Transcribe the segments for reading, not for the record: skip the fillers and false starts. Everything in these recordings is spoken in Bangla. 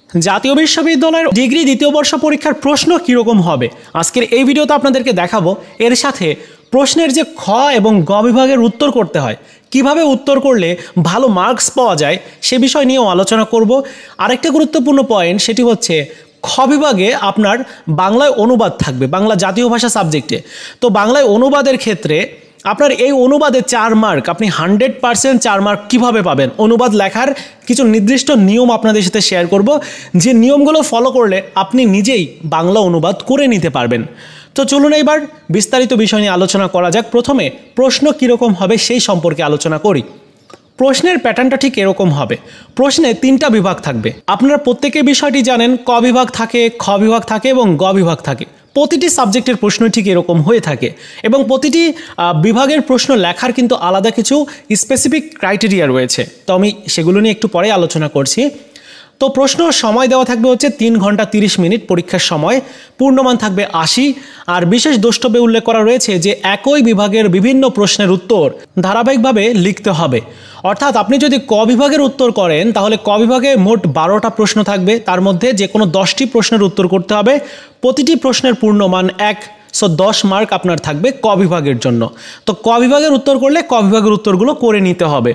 জাতীয় বিশ্ববিদ্যালয়ের ডিগ্রি দ্বিতীয় বর্ষ পরীক্ষার প্রশ্ন কীরকম হবে আজকের এই ভিডিওতে আপনাদেরকে দেখাবো। এর সাথে প্রশ্নের যে খ এবং গ বিভাগের উত্তর করতে হয়, কিভাবে উত্তর করলে ভালো মার্কস পাওয়া যায় সে বিষয় নিয়েও আলোচনা করব। আরেকটা গুরুত্বপূর্ণ পয়েন্ট সেটি হচ্ছে খ বিভাগে আপনার বাংলায় অনুবাদ থাকবে, বাংলা জাতীয় ভাষা সাবজেক্টে। তো বাংলায় অনুবাদের ক্ষেত্রে আপনার এই অনুবাদে 4 মার্ক, আপনি 100% 4 মার্ক কীভাবে পাবেন, অনুবাদ লেখার কিছু নির্দিষ্ট নিয়ম আপনাদের সাথে শেয়ার করব, যে নিয়মগুলো ফলো করলে আপনি নিজেই বাংলা অনুবাদ করে নিতে পারবেন। তো চলুন এবার বিস্তারিত বিষয় নিয়ে আলোচনা করা যাক। প্রথমে প্রশ্ন কীরকম হবে সেই সম্পর্কে আলোচনা করি। প্রশ্নের প্যাটার্নটা ঠিক এরকম হবে। প্রশ্নে 3টা বিভাগ থাকবে। আপনারা প্রত্যেকে বিষয়টি জানেন, ক বিভাগ থাকে, খ বিভাগ থাকে এবং গ বিভাগ থাকে। প্রতিটি সাবজেক্টের প্রশ্ন ঠিক এরকম হয়ে থাকে এবং প্রতিটি বিভাগের প্রশ্ন লেখার কিন্তু আলাদা কিছু স্পেসিফিক ক্রাইটেরিয়া রয়েছে। তো আমি সেগুলো নিয়ে একটু পরে আলোচনা করছি। তো প্রশ্ন সময় দেওয়া থাকবে হচ্ছে 3 ঘন্টা 30 মিনিট পরীক্ষার সময়, পূর্ণমান থাকবে 80। আর বিশেষ দ্রষ্টব্যে উল্লেখ করা রয়েছে যে একই বিভাগের বিভিন্ন প্রশ্নের উত্তর ধারাবাহিকভাবে লিখতে হবে। অর্থাৎ আপনি যদি ক বিভাগের উত্তর করেন তাহলে ক বিভাগে মোট 12টা প্রশ্ন থাকবে, তার মধ্যে যে কোনো 10টি প্রশ্নের উত্তর করতে হবে। প্রতিটি প্রশ্নের পূর্ণমান 110 মার্ক আপনার থাকবে ক বিভাগের জন্য। তো ক বিভাগের উত্তর করলে ক বিভাগের উত্তরগুলো করে নিতে হবে।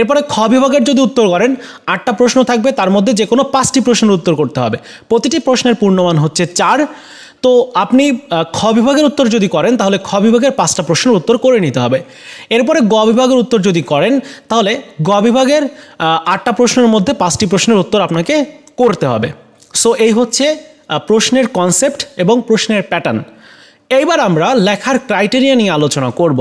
এরপরে খ বিভাগের যদি উত্তর করেন 8টা প্রশ্ন থাকবে, তার মধ্যে যে কোনো 5টি প্রশ্নের উত্তর করতে হবে। প্রতিটি প্রশ্নের পূর্ণমান হচ্ছে 4। তো আপনি খ বিভাগের উত্তর যদি করেন তাহলে খ বিভাগের 5টা প্রশ্নের উত্তর করে নিতে হবে। এরপরে গ বিভাগের উত্তর যদি করেন তাহলে গ বিভাগের 8টা প্রশ্নের মধ্যে 5টি প্রশ্নের উত্তর আপনাকে করতে হবে। সো এই হচ্ছে প্রশ্নের কনসেপ্ট এবং প্রশ্নের প্যাটার্ন। এইবার আমরা লেখার ক্রাইটেরিয়া নিয়ে আলোচনা করব,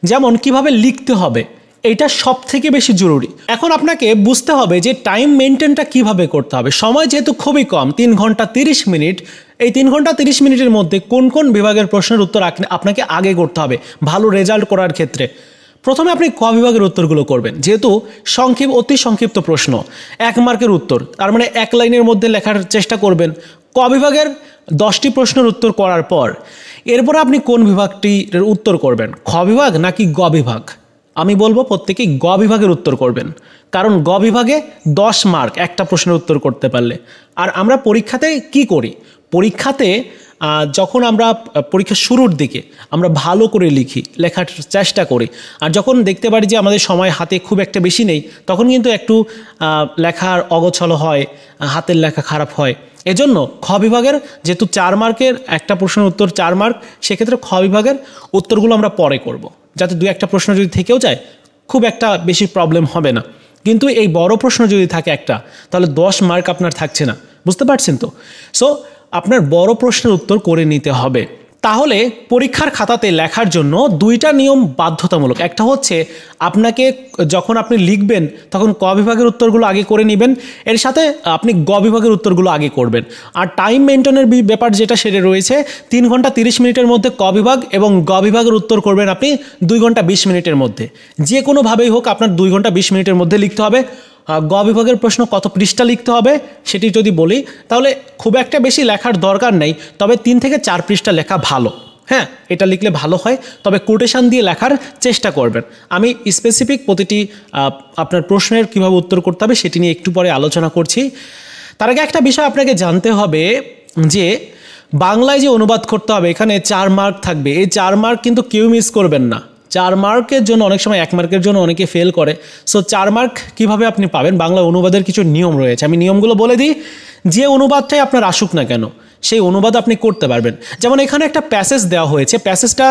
যেমন কিভাবে লিখতে হবে, এটা সব থেকে বেশি জরুরি। এখন আপনাকে বুঝতে হবে যে টাইম মেনটেনটা কিভাবে করতে হবে। সময় যেহেতু খুবই কম, 3 ঘন্টা 30 মিনিট, এই 3 ঘন্টা 30 মিনিটের মধ্যে কোন কোন বিভাগের প্রশ্নের উত্তর আপনাকে আগে করতে হবে ভালো রেজাল্ট করার ক্ষেত্রে। প্রথমে আপনি ক বিভাগের উত্তরগুলো করবেন, যেহেতু অতি সংক্ষিপ্ত প্রশ্ন, 1 মার্কের উত্তর, তার মানে 1 লাইনের মধ্যে লেখার চেষ্টা করবেন। ক বিভাগের 10টি প্রশ্নের উত্তর করার পর এরপর আপনি কোন বিভাগটির উত্তর করবেন, খ বিভাগ নাকি গ বিভাগ? আমি বলবো প্রত্যেকেই গ বিভাগের উত্তর করবেন, কারণ গ বিভাগে 10 মার্ক একটা প্রশ্নের উত্তর করতে পারলে। আর আমরা পরীক্ষাতে কি করি, পরীক্ষাতে যখন আমরা পরীক্ষার শুরুর দিকে আমরা ভালো করে লেখার চেষ্টা করি, আর যখন দেখতে পারি যে আমাদের সময় হাতে খুব একটা বেশি নেই, তখন কিন্তু একটু লেখার অগোছালো হয়, হাতের লেখা খারাপ হয়। এজন্য খ বিভাগের যেহেতু 4 মার্কের একটা প্রশ্নের উত্তর 4 মার্ক, সেক্ষেত্রে খ বিভাগের উত্তরগুলো আমরা পরে করব, যাতে 2-1টা প্রশ্ন যদি থেকেও যায় খুব একটা বেশি প্রবলেম হবে না। কিন্তু এই বড় প্রশ্ন যদি থাকে একটা, তাহলে 10 মার্ক আপনার থাকছে না, বুঝতে পারছেন তো? সো আপনার বড় প্রশ্নের উত্তর করে নিতে হবে। তাহলে পরীক্ষার খাতাতে লেখার জন্য 2টা নিয়ম বাধ্যতামূলক। একটা হচ্ছে আপনাকে যখন আপনি লিখবেন তখন ক বিভাগের উত্তরগুলো আগে করে নেবেন, এর সাথে আপনি গ বিভাগের উত্তরগুলো আগে করবেন। আর টাইম মেনটেনের ব্যাপার যেটা সেটা রয়েছে, 3 ঘন্টা 30 মিনিটের মধ্যে ক বিভাগ এবং গ বিভাগের উত্তর করবেন আপনি 2 ঘন্টা 20 মিনিটের মধ্যে। যে কোনোভাবেই হোক আপনার 2 ঘন্টা 20 মিনিটের মধ্যে লিখতে হবে। গ বিভাগের প্রশ্ন কত পৃষ্ঠা লিখতে হবে সেটি যদি বলি, তাহলে খুব একটা বেশি লেখার দরকার নেই, তবে 3 থেকে 4 পৃষ্ঠা লেখা ভালো। হ্যাঁ, এটা লিখলে ভালো হয়, তবে কোটেশন দিয়ে লেখার চেষ্টা করবেন। আমি স্পেসিফিক প্রতিটি আপনার প্রশ্নের কীভাবে উত্তর করতে হবে সেটি নিয়ে একটু পরে আলোচনা করছি। তার আগে একটা বিষয় আপনাকে জানতে হবে যে বাংলায় যে অনুবাদ করতে হবে এখানে 4 মার্ক থাকবে। এই 4 মার্ক কিন্তু কেউ মিস করবেন না। 4 মার্কের জন্য অনেক সময় 1 মার্কের জন্য অনেকে ফেল করে। সো 4 মার্ক কীভাবে আপনি পাবেন, বাংলা অনুবাদের কিছু নিয়ম রয়েছে, আমি নিয়মগুলো বলে দিই। যে অনুবাদটাই আপনার আসুক না কেন সেই অনুবাদ আপনি করতে পারবেন। যেমন এখানে একটা প্যাসেজ দেওয়া হয়েছে, প্যাসেজটা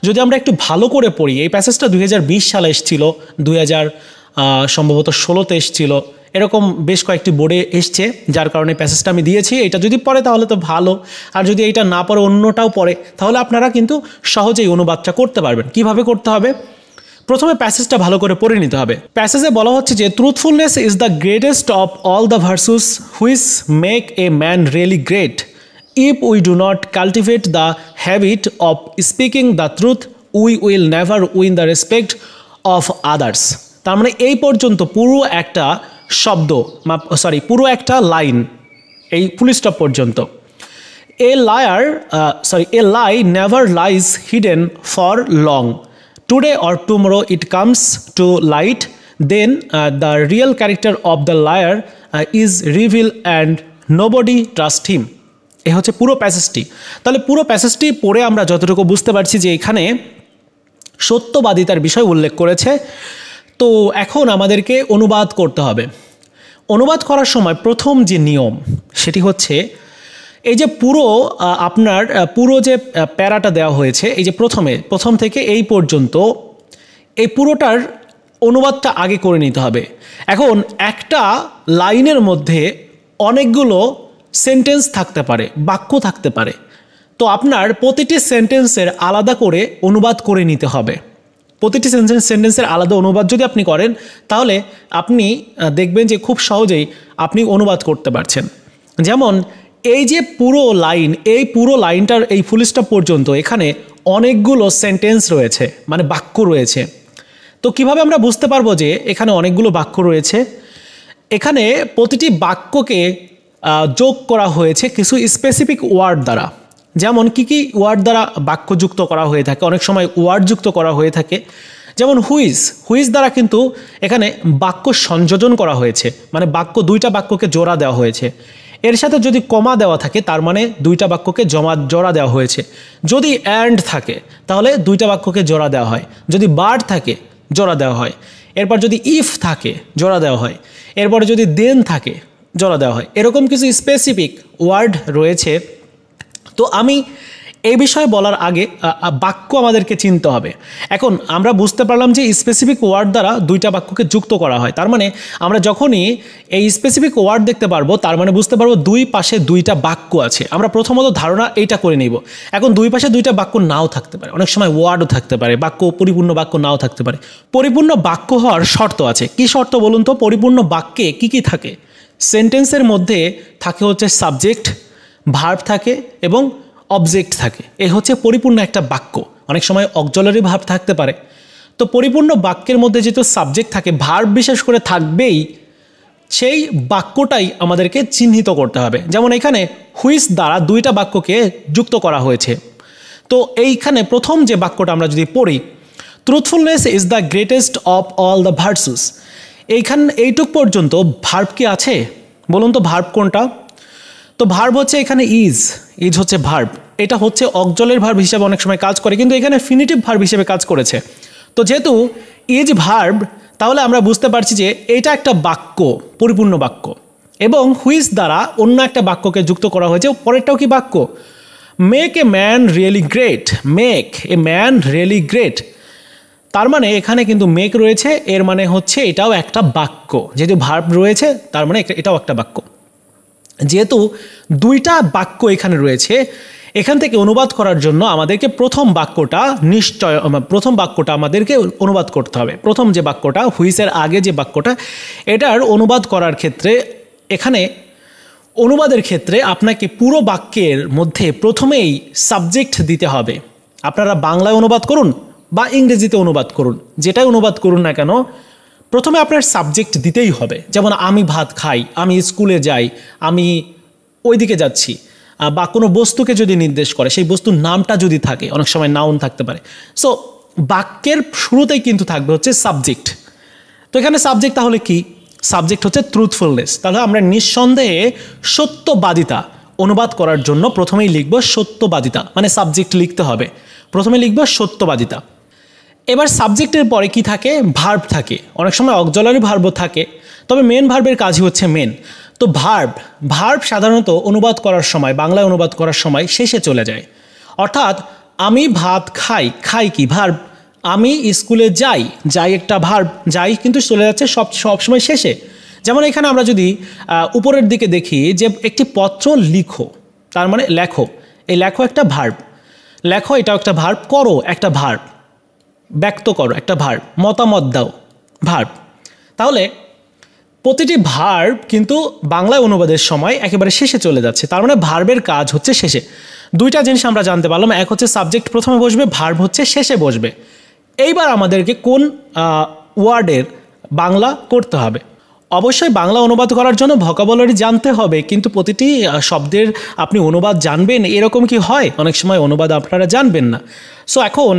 যদি আমরা একটু ভালো করে পড়ি, এই প্যাসেজটা 2020 সালে এসেছিল, 2000 সম্ভবত 16তে এসেছিল, এরকম বেশ কয়েকটি বোর্ডে এসছে, যার কারণে প্যাসেজটা আমি দিয়েছি। এটা যদি পড়ে তাহলে তো ভালো, আর যদি এটা না পড়ে অন্যটাও পড়ে তাহলে আপনারা কিন্তু সহজেই অনুবাদটা করতে পারবেন। কিভাবে করতে হবে, প্রথমে প্যাসেজটা ভালো করে পড়ে নিতে হবে। প্যাসেজে বলা হচ্ছে যে truthfulness is the greatest of all the virtues which make a man really great. If we do not cultivate the habit of speaking the truth we will never win the respect of others. তার মানে এই পর্যন্ত পুরো একটা শব্দ, পুরো একটা লাইন, এই ফুল স্টপ পর্যন্ত। এ lie never lies hidden for long. Today or tomorrow it comes to light, then the real character of the liar is reveal and nobody trust him. এ হচ্ছে পুরো প্যাসেজটি। তাহলে পুরো প্যাসেজটি পড়ে আমরা যতটুকু বুঝতে পারছি যে এখানে সত্যবাদিতার বিষয় উল্লেখ করেছে। তো এখন আমাদেরকে অনুবাদ করতে হবে। অনুবাদ করার সময় প্রথম যে নিয়ম সেটি হচ্ছে এই যে পুরো যে প্যারাটা দেওয়া হয়েছে, এই যে প্রথম থেকে এই পর্যন্ত এই পুরোটার অনুবাদটা আগে করে নিতে হবে। এখন একটা লাইনের মধ্যে অনেকগুলো সেন্টেন্স থাকতে পারে, বাক্য থাকতে পারে। তো আপনার প্রতিটি সেন্টেন্সের আলাদা করে অনুবাদ করে নিতে হবে। প্রতিটি সেন্টেন্সের আলাদা অনুবাদ যদি আপনি করেন তাহলে আপনি দেখবেন যে খুব সহজেই আপনি অনুবাদ করতে পারছেন। যেমন এই যে পুরো লাইনটার এই ফুল স্টপ পর্যন্ত এখানে অনেকগুলো সেন্টেন্স রয়েছে, মানে বাক্য রয়েছে। তো কিভাবে আমরা বুঝতে পারবো যে এখানে অনেকগুলো বাক্য রয়েছে? এখানে প্রতিটি বাক্যকে যোগ করা হয়েছে কিছু স্পেসিফিক ওয়ার্ড দ্বারা। যেমন কি ওয়ার্ড দ্বারা বাক্য যুক্ত করা হয়ে থাকে, অনেক সময় ওয়ার্ড যুক্ত করা হয়ে থাকে। যেমন হুইজ দ্বারা কিন্তু এখানে বাক্য সংযোজন করা হয়েছে, মানে দুইটা বাক্যকে জোড়া দেওয়া হয়েছে। এর সাথে যদি কমা দেওয়া থাকে তার মানে দুইটা বাক্যকে জোড়া দেওয়া হয়েছে। যদি অ্যান্ড থাকে তাহলে দুইটা বাক্যকে জোড়া দেওয়া হয়। যদি বাট থাকে জোড়া দেওয়া হয়। এরপর যদি ইফ থাকে জোড়া দেওয়া হয়। এরপরে যদি দেন থাকে জোড়া দেওয়া হয়। এরকম কিছু স্পেসিফিক ওয়ার্ড রয়েছে। তো আমি এই বিষয়ে বলার আগে বাক্য আমাদেরকে চিনতে হবে। এখন আমরা বুঝতে পারলাম যে স্পেসিফিক ওয়ার্ড দ্বারা দুইটা বাক্যকে যুক্ত করা হয়। তার মানে আমরা যখনই এই স্পেসিফিক ওয়ার্ড দেখতে পারবো তার মানে বুঝতে পারবো দুই পাশে দুইটা বাক্য আছে। আমরা প্রথমত ধারণা এইটা করে নিব। এখন দুই পাশে দুইটা বাক্য নাও থাকতে পারে, অনেক সময় ওয়ার্ডও থাকতে পারে, পরিপূর্ণ বাক্য নাও থাকতে পারে। পরিপূর্ণ বাক্য হওয়ার শর্ত আছে। কি শর্ত বলুন তো? পরিপূর্ণ বাক্যে কি থাকে? সেন্টেন্সের মধ্যে থাকে হচ্ছে সাবজেক্ট, ভার্ব থাকে এবং অবজেক্ট থাকে। এ হচ্ছে পরিপূর্ণ একটা বাক্য। অনেক সময় অক্সিলারি ভার্ব থাকতে পারে। তো পরিপূর্ণ বাক্যের মধ্যে যেহেতু সাবজেক্ট থাকে, ভার্ব বিশেষ করে থাকবেই, সেই বাক্যটাই আমাদেরকে চিহ্নিত করতে হবে। যেমন এখানে হুইচ দ্বারা দুইটা বাক্যকে যুক্ত করা হয়েছে। তো এইখানে প্রথম যে বাক্যটা আমরা যদি পড়ি, truthfulness is the greatest of all the virtues. এইটুক পর্যন্ত ভার্ব কি আছে বলুন তো? ভার্ব কোনটা? তো ভার্ব হচ্ছে এখানে ইজ হচ্ছে ভার্ব। এটা হচ্ছে অক্সিলারি ভার্ব হিসেবে অনেক সময় কাজ করে, কিন্তু এখানে ফিনিটিভ ভার্ব হিসেবে কাজ করেছে। তো যেহেতু ইজ ভার্ব, তাহলে আমরা বুঝতে পারছি যে এটা একটা বাক্য, পরিপূর্ণ বাক্য। এবং হুইচ দ্বারা অন্য একটা বাক্যকে যুক্ত করা হয়েছে। পরেরটাও কি বাক্য? Make a man really great. Make a man really great, তার মানে এখানে কিন্তু মেক রয়েছে, এর মানে হচ্ছে এটাও একটা বাক্য। যেহেতু ভার্ব রয়েছে তার মানে এটাও একটা বাক্য। যেহেতু দুইটা বাক্য এখানে রয়েছে, এখান থেকে অনুবাদ করার জন্য আমাদেরকে প্রথম বাক্যটা আমাদেরকে অনুবাদ করতে হবে। প্রথম যে বাক্যটা, হুইচের আগে যে বাক্যটা, এটার অনুবাদ করার ক্ষেত্রে এখানে অনুবাদের ক্ষেত্রে আপনাকে পুরো বাক্যের মধ্যে প্রথমেই সাবজেক্ট দিতে হবে। আপনারা বাংলায় অনুবাদ করুন বা ইংরেজিতে অনুবাদ করুন, যেটাই অনুবাদ করুন না কেন, প্রথমে আপনার সাবজেক্ট দিতেই হবে। যেমন আমি ভাত খাই, আমি স্কুলে যাই, আমি ওইদিকে যাচ্ছি, বা কোনো বস্তুকে যদি নির্দেশ করে, সেই বস্তুর নামটা যদি থাকে, অনেক সময় নাউন থাকতে পারে। সো বাক্যের শুরুতেই কিন্তু থাকবে হচ্ছে সাবজেক্ট। তো এখানে সাবজেক্ট তাহলে কি? সাবজেক্ট হচ্ছে ট্রুথফুলনেস। তাহলে আমরা নিঃসন্দেহে সত্যবাদিতা অনুবাদ করার জন্য প্রথমেই লিখব সত্যবাদিতা, মানে সাবজেক্ট লিখতে হবে। প্রথমে লিখব সত্যবাদিতা। এবার সাবজেক্টের পরে কি থাকে? ভার্ব থাকে। অনেক সময় অক্সিলারি ভার্বও থাকে, তবে মেন ভার্বের কাজই হচ্ছে মেন। তো ভার্ব সাধারণত অনুবাদ করার সময়, বাংলায় অনুবাদ করার সময় শেষে চলে যায়। অর্থাৎ আমি ভাত খাই, খাই কি? ভার্ব। আমি স্কুলে যাই একটা ভার্ব, যাই কিন্তু চলে যাচ্ছে সবসময় শেষে। যেমন এখানে আমরা যদি উপরের দিকে দেখি যে একটি পত্র লিখো, তার মানে লেখো। এই লেখো একটা ভার্ব, লেখো এটাও একটা ভার্ব, করো একটা ভার্ব, ব্যক্ত করো একটা ভার্ব, মতামত দাও ভার্ব। তাহলে প্রতিটি ভার্ব কিন্তু বাংলায় অনুবাদের সময় একেবারে শেষে চলে যাচ্ছে, তার মানে ভার্বের কাজ হচ্ছে শেষে। দুইটা জিনিস আমরা জানতে পারলাম, এক হচ্ছে সাবজেক্ট প্রথমে বসবে, ভার্ব হচ্ছে শেষে বসবে। এইবার আমাদেরকে কোন ওয়ার্ডের বাংলা করতে হবে? অবশ্যই বাংলা অনুবাদ করার জন্য ভোকাবুলারি জানতে হবে, কিন্তু প্রতিটি শব্দের আপনি অনুবাদ জানবেন এরকম কি হয়? অনেক সময় অনুবাদ আপনারা জানবেন না। সো এখন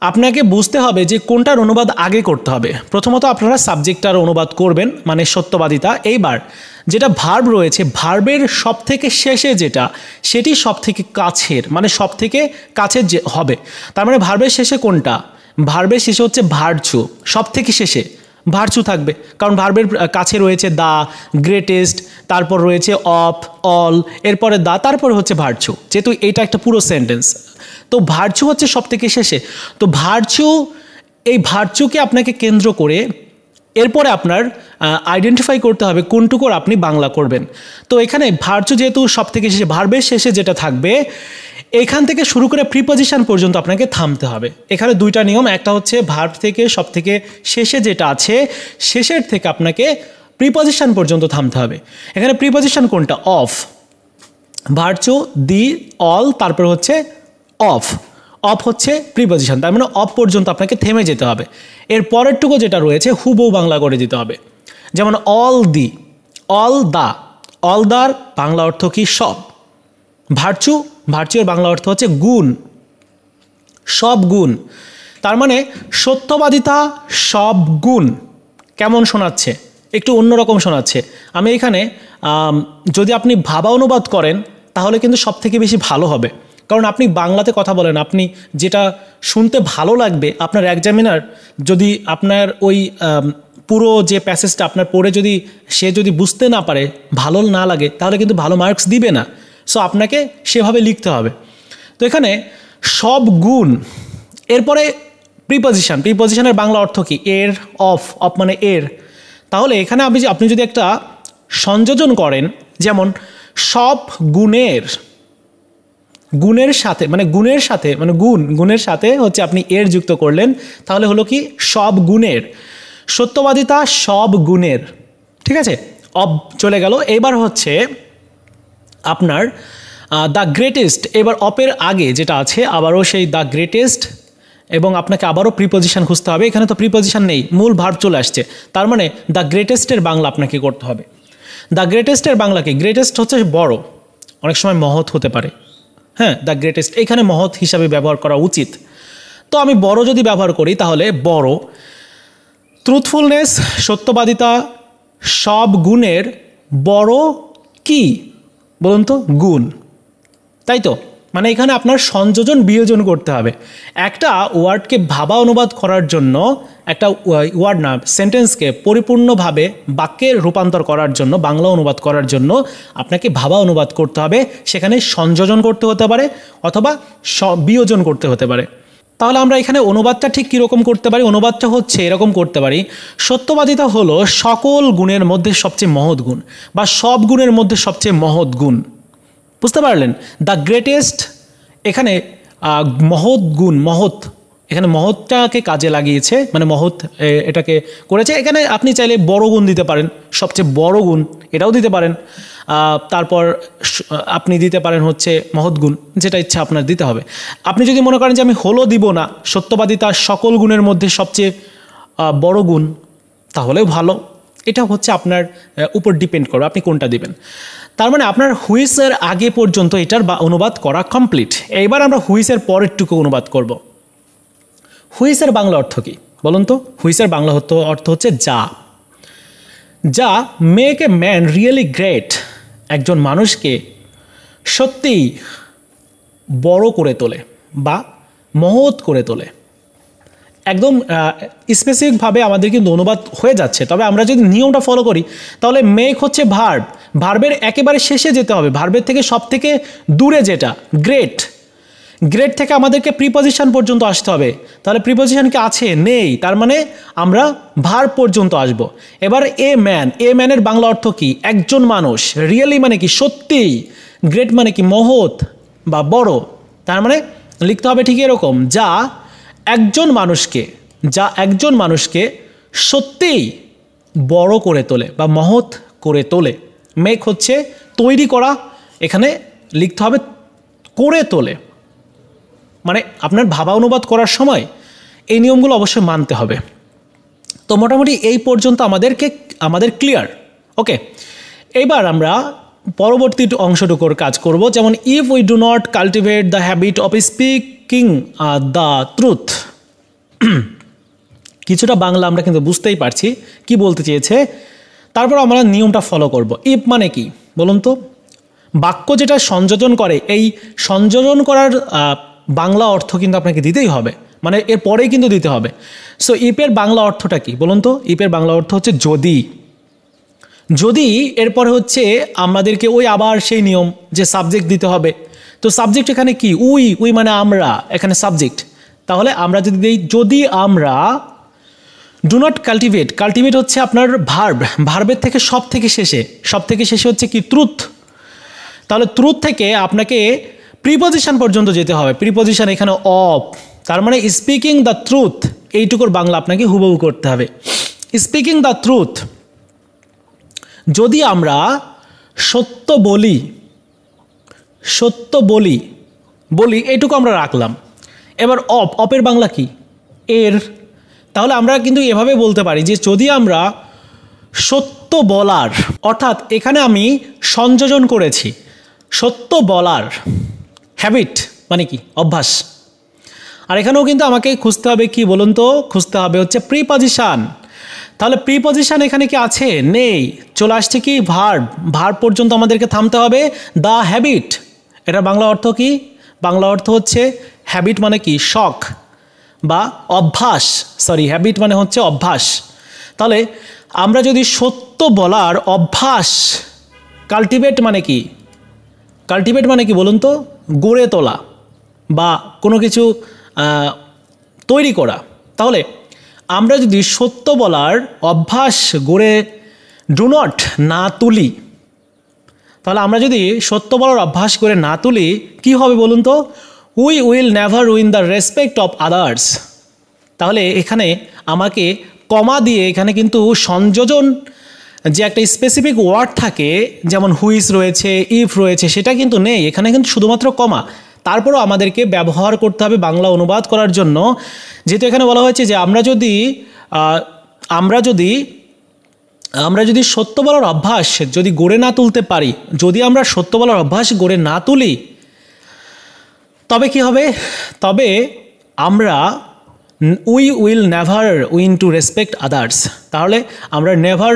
আপনাকে বুঝতে হবে যে কোনটার অনুবাদ আগে করতে হবে। প্রথমত আপনারা সাবজেক্টটার অনুবাদ করবেন, মানে সত্যবাদিতা। এইবার যেটা ভার্ব রয়েছে, ভার্বের সব থেকে শেষে যেটা, সেটি সব থেকে কাছের, মানে সব থেকে কাছের যে হবে। তার মানে ভার্বের শেষে কোনটা? ভার্বের শেষে হচ্ছে ভার্চু, সব থেকে শেষে ভার্চু থাকবে, কারণ ভার্বের কাছে রয়েছে দা, গ্রেটেস্ট, তারপর রয়েছে অফ, অল, এরপরে দা, তারপরে হচ্ছে ভার্চু, যেহেতু এটা একটা পুরো সেন্টেন্স। তো ভার্চু হচ্ছে সব থেকে শেষে। তো ভার্চু, এই ভার্চুকে আপনাকে কেন্দ্র করে এরপরে আপনার আইডেন্টিফাই করতে হবে কোনটুকুর আপনি বাংলা করবেন। তো এখানে ভার্চু যেহেতু সব থেকে শেষে, ভার্বের শেষে যেটা থাকবে, এখান থেকে শুরু করে প্রিপজিশন পর্যন্ত আপনাকে থামতে হবে। এখানে দুইটা নিয়ম, একটা হচ্ছে ভার্ব থেকে সব থেকে শেষে যেটা আছে শেষের থেকে আপনাকে প্রিপজিশন পর্যন্ত থামতে হবে। এখানে প্রিপজিশন কোনটা? অফ, ভার্চু, দি, অল, তারপর হচ্ছে অফ। অফ হচ্ছে প্রিপজিশন, তার মানে অফ পর্যন্ত আপনাকে থেমে যেতে হবে। এর পরেরটুকু যেটা রয়েছে হুবহু বাংলা করে দিতে হবে। যেমন all the, all the, all দার বাংলা অর্থ কি? সব। ভার্চু, ভার্চুর বাংলা অর্থ হচ্ছে গুণ, সব গুণ। তার মানে সত্যবাদিতা সব গুণ। কেমন শোনাচ্ছে? একটু অন্যরকম শোনাচ্ছে। আমি এখানে যদি আপনি ভাবা অনুবাদ করেন তাহলে কিন্তু সব থেকে বেশি ভালো হবে, কারণ আপনি বাংলাতে কথা বলেন, আপনি যেটা শুনতে ভালো লাগবে, আপনার এক্সামিনার যদি আপনার ওই পুরো যে প্যাসেজটা আপনার পড়ে যদি সে যদি বুঝতে না পারে, ভালো না লাগে, তাহলে কিন্তু ভালো মার্কস দিবে না। সো আপনাকে সেভাবে লিখতে হবে। তো এখানে সব গুণ, এরপরে প্রিপজিশন, প্রিপজিশনের বাংলা অর্থ কি? এর, অফ, অফ মানে এর। তাহলে এখানে আপনি যদি একটা সংযোজন করেন, যেমন সব গুণের, গুণের সাথে মানে গুণের সাথে মানে গুণের সাথে হচ্ছে আপনি এর যুক্ত করলেন, তাহলে হলো কি? সব গুণের। সত্যবাদিতা সব গুণের, ঠিক আছে? অব চলে গেল। এবার হচ্ছে আপনার দ্য গ্রেটেস্ট। এবার অপের আগে যেটা আছে আবারও সেই দ্য গ্রেটেস্ট, এবং আপনাকে আবারও প্রিপজিশন খুঁজতে হবে। এখানে তো প্রিপজিশন নেই, মূল ভার্ব চলে আসছে। তার মানে দ্য গ্রেটেস্টের বাংলা আপনাকে করতে হবে। দ্য গ্রেটেস্টের বাংলা কি? গ্রেটেস্ট হচ্ছে বড়, অনেক সময় মহৎ হতে পারে। হ্যাঁ, দ্য গ্রেটেস্ট এখানে মহৎ হিসাবে ব্যবহার করা উচিত। তো আমি বড় যদি ব্যবহার করি তাহলে বড়। ট্রুথফুলনেস, সত্যবাদিতা সব গুণের বড় কি বলুন তো? গুণ, তাই তো? মানে এখানে আপনার সংযোজন বিয়োজন করতে হবে। একটা ওয়ার্ডকে ভাবা অনুবাদ করার জন্য, একটা ওয়ার্ড না সেন্টেন্সকে পরিপূর্ণভাবে বাক্যে রূপান্তর করার জন্য, বাংলা অনুবাদ করার জন্য আপনাকে ভাবা অনুবাদ করতে হবে। সেখানে সংযোজন করতে হতে পারে অথবা বিয়োজন করতে হতে পারে। তাহলে আমরা এখানে অনুবাদটা ঠিক কীরকম করতে পারি? অনুবাদটা হচ্ছে এরকম করতে পারি, সত্যবাদিতা হলো সকল গুণের মধ্যে সবচেয়ে মহৎ গুণ, বা সব গুণের মধ্যে সবচেয়ে মহৎ গুণ। বুঝতে পারলেন? দ্য গ্রেটেস্ট, এখানে মহৎ গুণ, মহৎ, এখানে মহৎটাকে কাজে লাগিয়েছে, মানে মহৎ এটাকে করেছে। এখানে আপনি চাইলে বড় গুণ দিতে পারেন, সবচেয়ে বড় গুণ এটাও দিতে পারেন। তারপর আপনি দিতে পারেন হচ্ছে মহৎ গুণ, যেটা ইচ্ছা আপনার দিতে হবে। আপনি যদি মনে করেন যে আমি হলো দিব না, সত্যবাদিতা সকল গুণের মধ্যে সবচেয়ে বড় গুণ, তাহলেও ভালো। এটা হচ্ছে আপনার উপর ডিপেন্ড করবে আপনি কোনটা দিবেন। তার মানে আপনার হুইসের আগে পর্যন্ত এটার অনুবাদ করা কমপ্লিট। এইবার আমরা হুইসের পরেরটুকু অনুবাদ করব। হুইসের বাংলা অর্থ কি বলুন তো? হুইসের বাংলা অর্থ হচ্ছে যা। যা make a man really great, একজন মানুষকে সত্যিই বড় করে তোলে বা মহৎ করে তোলে। একদম স্পেসিফিকভাবে আমাদের কিন্তু অনুবাদ হয়ে যাচ্ছে, তবে আমরা যদি নিয়মটা ফলো করি তাহলে মেক হচ্ছে ভার্ব, ভার্বের একেবারে শেষে যেতে হবে, ভার্বের থেকে সব থেকে দূরে যেটা গ্রেট, গ্রেট থেকে আমাদেরকে প্রিপজিশন পর্যন্ত আসতে হবে। তাহলে প্রিপজিশন কি আছে? নেই, তার মানে আমরা ভার্ব পর্যন্ত আসব। এবার এ ম্যান, এ ম্যানের বাংলা অর্থ কি? একজন মানুষ। রিয়েলি মানে কি? সত্যিই। গ্রেট মানে কি? মহৎ বা বড়। তার মানে লিখতে হবে ঠিক এরকম, যা একজন মানুষকে সত্যিই বড় করে তোলে বা মহৎ করে তোলে। মেক হচ্ছে তৈরি করা, এখানে লিখতে হবে করে তোলে। মানে আপনার ভাবা অনুবাদ করার সময় এই নিয়মগুলো অবশ্যই মানতে হবে। তো মোটামুটি এই পর্যন্ত আমাদের ক্লিয়ার। ওকে, এবার আমরা পরবর্তী অংশটুকুর কাজ করব। যেমন if we do not cultivate the habit of speaking the truth, কিছুটা বাংলা আমরা কিন্তু বুঝতেই পারছি কি বলতে চেয়েছে। তারপর আমরা নিয়মটা ফলো করব। ইফ মানে কি বলুন তো? বাক্য যেটা সংযোজন করে, এই সংযোজন করার বাংলা অর্থ কিন্তু আপনাকে দিতেই হবে, মানে এর পরেই কিন্তু দিতে হবে। সো ইফের বাংলা অর্থটা কি বলুন তো? ইফের বাংলা অর্থ হচ্ছে যদি। যদি এরপরে হচ্ছে আমাদেরকে ওই আবার সেই নিয়ম যে সাবজেক্ট দিতে হবে। তো সাবজেক্ট এখানে কি? উই মানে আমরা, এখানে সাবজেক্ট। তাহলে আমরা যদি দিই যদি আমরা ডু নট কাল্টিভেট, কাল্টিভেট হচ্ছে আপনার ভার্বের থেকে সব থেকে শেষে হচ্ছে কি? ট্রুথ। তাহলে ট্রুথ থেকে আপনাকে প্রিপজিশন পর্যন্ত যেতে হবে। প্রিপজিশন এখানে অফ, তার মানে স্পিকিং দ্য ট্রুথ, এইটুকুর বাংলা আপনাকে হুবহু করতে হবে। স্পিকিং দ্য ট্রুথ, যদি আমরা সত্য বলি এইটুকু আমরা রাখলাম। এবার অপের বাংলা কি? এর। তাহলে আমরা কিন্তু এভাবে বলতে পারি যে যদি আমরা সত্য বলার, অর্থাৎ এখানে আমি সংযোজন করেছি সত্য বলার, হ্যাবিট মানে কি? অভ্যাস। আর এখানেও কিন্তু আমাকে খুঁজতে হবে কি বলুন তো? খুঁজতে হবে হচ্ছে প্রিপজিশন। তাহলে প্রিপজিশন এখানে কি আছে? নেই, চলে আসছে কি? ভার্ব পর্যন্ত আমাদেরকে থামতে হবে। দ্য হ্যাবিট, এটা বাংলা অর্থ কি? বাংলা অর্থ হচ্ছে হ্যাবিট মানে কি? শখ বা অভ্যাস। হ্যাবিট মানে হচ্ছে অভ্যাস। তাহলে আমরা যদি সত্য বলার অভ্যাস, কাল্টিভেট মানে কি? কাল্টিভেট মানে কি বলুন তো? গড়ে তোলা বা কোনো কিছু তৈরি করা। তাহলে আমরা যদি সত্য বলার অভ্যাস গড়ে না তুলি, তাহলে আমরা যদি সত্য বলার অভ্যাস করে না তুলি কি হবে বলুন তো? We will never win the respect of others. তাহলে এখানে আমাকে কমা দিয়ে, এখানে কিন্তু সংযোজন যে একটা স্পেসিফিক ওয়ার্ড থাকে, যেমন হুইস রয়েছে, ইফ রয়েছে, সেটা কিন্তু নেই, এখানে কিন্তু শুধুমাত্র কমা। তারপরও আমাদেরকে ব্যবহার করতে হবে বাংলা অনুবাদ করার জন্য। যেহেতু এখানে বলা হয়েছে যে আমরা যদি সত্য বলার অভ্যাস যদি গড়ে না তুলতে পারি, যদি আমরা সত্য বলার অভ্যাস গড়ে না তুলি, তবে কি হবে? তবে আমরা we will never win to respect others. তাহলে আমরা নেভার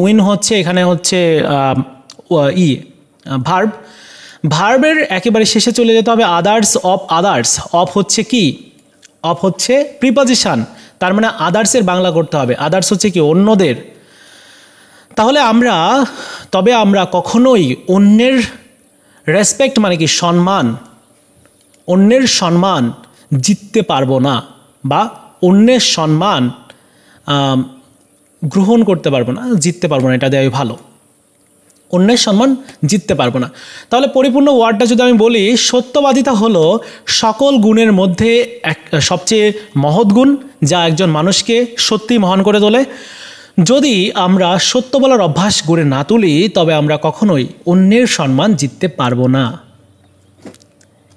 উইন হচ্ছে এখানে হচ্ছে ভার্বের একেবারে শেষে চলে যেতে হবে আদার্স। অফ হচ্ছে কি? অফ হচ্ছে প্রিপজিশন, তার মানে আদার্সের বাংলা করতে হবে। আদার্স হচ্ছে কি? অন্যদের। তাহলে আমরা কখনোই অন্যের রেসপেক্ট মানে কি? সম্মান, অন্যের সম্মান জিততে পারবো না বা অন্যের সম্মান গ্রহণ করতে পারবো না, জিততে পারবো না, এটা দেওয়াই ভালো। অন্যের সম্মান জিততে পারবো না। তাহলে পরিপূর্ণ ওয়ার্ডটা যদি আমি বলি, সত্যবাদিতা হলো সকল গুণের মধ্যে সবচেয়ে মহৎ গুণ, যা একজন মানুষকে সত্যি মহান করে তোলে। যদি আমরা সত্য বলার অভ্যাস গড়ে না তুলি, তবে আমরা কখনোই অন্যের সম্মান জিততে পারবো না।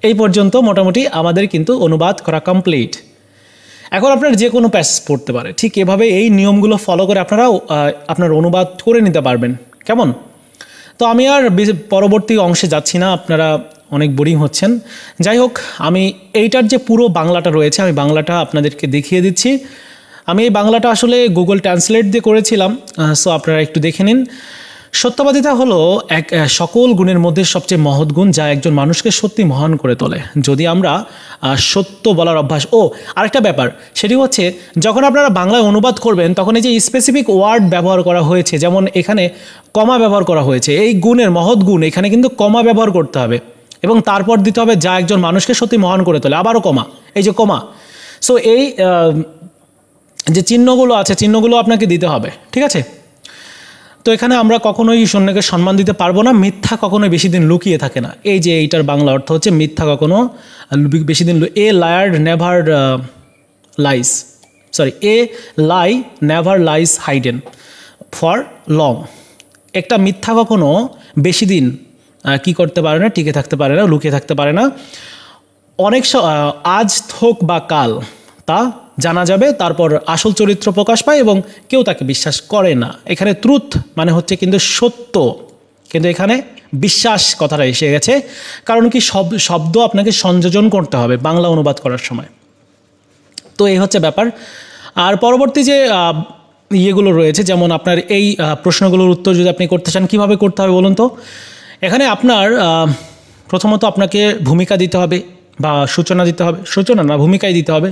এই পর্যন্ত মোটামুটি আমাদের কিন্তু অনুবাদ করা কমপ্লিট। এখন আপনার যে কোনো প্যাসেজ পড়তে পারে, ঠিক এভাবে এই নিয়মগুলো ফলো করে আপনারাও আপনার অনুবাদ করে নিতে পারবেন। কেমন? তো আমি আর পরবর্তী অংশে যাচ্ছি না, আপনারা অনেক বোরিং হচ্ছেন। যাই হোক, আমি এইটার যে পুরো বাংলাটা রয়েছে, আমি বাংলাটা আপনাদেরকে দেখিয়ে দিচ্ছি। আমি এই বাংলাটা আসলে গুগল ট্রান্সলেট দিয়ে করেছিলাম, সো আপনারা একটু দেখে নিন। সত্যবাদিতা হলো সকল গুণের মধ্যে সবচেয়ে মহৎ গুণ, যা একজন মানুষকে সত্যি মহান করে তোলে। যদি আমরা সত্য বলার অভ্যাস, আরেকটা ব্যাপার, সেটি হচ্ছে যখন আপনারা বাংলায় অনুবাদ করবেন, তখন এই যে স্পেসিফিক ওয়ার্ড ব্যবহার করা হয়েছে, যেমন এখানে কমা ব্যবহার করা হয়েছে, এই গুণের মহৎ গুণ, এখানে কিন্তু কমা ব্যবহার করতে হবে এবং তারপর দিতে হবে যা একজন মানুষকে সত্যি মহান করে তোলে, আবারও কমা, এই যে কমা। সো এই যে চিহ্নগুলো আছে, চিহ্নগুলো আপনাকে দিতে হবে, ঠিক আছে? তো এখানে আমরা কখনোই সৈন্যকে সম্মান দিতে পারবো না। মিথ্যা কখনোই বেশি দিন লুকিয়ে থাকে না, এই যে এইটার বাংলা অর্থ হচ্ছে মিথ্যা কখনো বেশি দিন, a lie never lies hidden for long. একটা মিথ্যা কখনো বেশি দিন কি করতে পারে না, টিকে থাকতে পারে না, লুকিয়ে থাকতে পারে না। অনেক আজ হোক বা কাল তা জানা যাবে, তারপর আসল চরিত্র প্রকাশ পায় এবং কেউ তাকে বিশ্বাস করে না। এখানে ট্রুথ মানে হচ্ছে কিন্তু সত্য, কিন্তু এখানে বিশ্বাস কথাটা এসে গেছে, কারণ কি শব্দ আপনাকে সংযোজন করতে হবে বাংলা অনুবাদ করার সময়। তো এই হচ্ছে ব্যাপার। আর পরবর্তী যে ইয়েগুলো রয়েছে, যেমন আপনার এই প্রশ্নগুলোর উত্তর যদি আপনি করতে চান, কীভাবে করতে হবে বলুন তো। এখানে আপনার প্রথমত আপনাকে ভূমিকা দিতে হবে বা সূচনা দিতে হবে, সূচনা না ভূমিকাই দিতে হবে।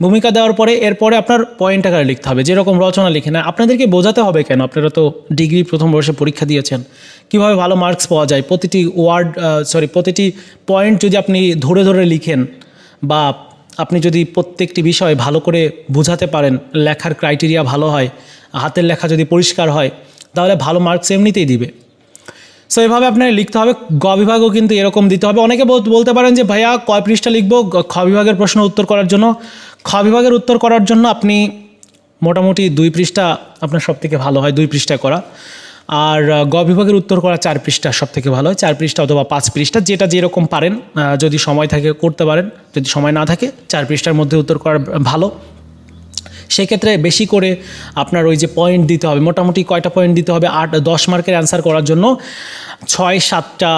ভূমিকা দেওয়ার পরে এরপরে আপনার পয়েন্ট আকারে লিখতে হবে, যেরকম রচনা লিখে না। আপনাদেরকে বোঝাতে হবে কেন, আপনারা তো ডিগ্রি প্রথম বর্ষে পরীক্ষা দিয়েছেন, কীভাবে ভালো মার্কস পাওয়া যায়। প্রতিটি পয়েন্ট যদি আপনি ধরে ধরে লিখেন বা আপনি যদি প্রত্যেকটি বিষয় ভালো করে বোঝাতে পারেন, লেখার ক্রাইটেরিয়া ভালো হয়, হাতের লেখা যদি পরিষ্কার হয়, তাহলে ভালো মার্কস এমনিতেই দিবে। সো এভাবে আপনার লিখতে হবে। গ বিভাগও কিন্তু এরকম দিতে হবে। অনেকে বলতে পারেন যে ভাইয়া কয় পৃষ্ঠা লিখবো খ বিভাগের প্রশ্ন উত্তর করার জন্য। খ বিভাগের উত্তর করার জন্য আপনি মোটামুটি 2 পৃষ্ঠা আপনার সবথেকে ভালো হয়, 2 পৃষ্ঠা করা। আর গ বিভাগের উত্তর করা 4 পৃষ্ঠা সবথেকে ভালো হয়, 4 পৃষ্ঠা অথবা 5 পৃষ্ঠা, যেটা যেরকম পারেন। যদি সময় থাকে করতে পারেন, যদি সময় না থাকে 4 পৃষ্ঠার মধ্যে উত্তর করা ভালো। সেক্ষেত্রে বেশি করে আপনার ওই যে পয়েন্ট দিতে হবে, মোটামুটি কয়টা পয়েন্ট দিতে হবে, 8-10 মার্কের অ্যান্সার করার জন্য 6-7টা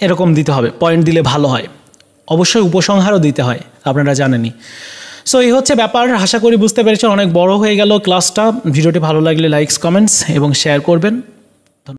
এরকম দিতে হবে। পয়েন্ট দিলে ভালো হয়। অবশ্যই উপসংহারও দিতে হয়, আপনারা জানেনই। সো এই হচ্ছে ব্যাপার। আশা করি বুঝতে পেরেছেন। অনেক বড় হয়ে গেল ক্লাসটা। ভিডিওটি ভালো লাগলে লাইকস, কমেন্টস এবং শেয়ার করবেন।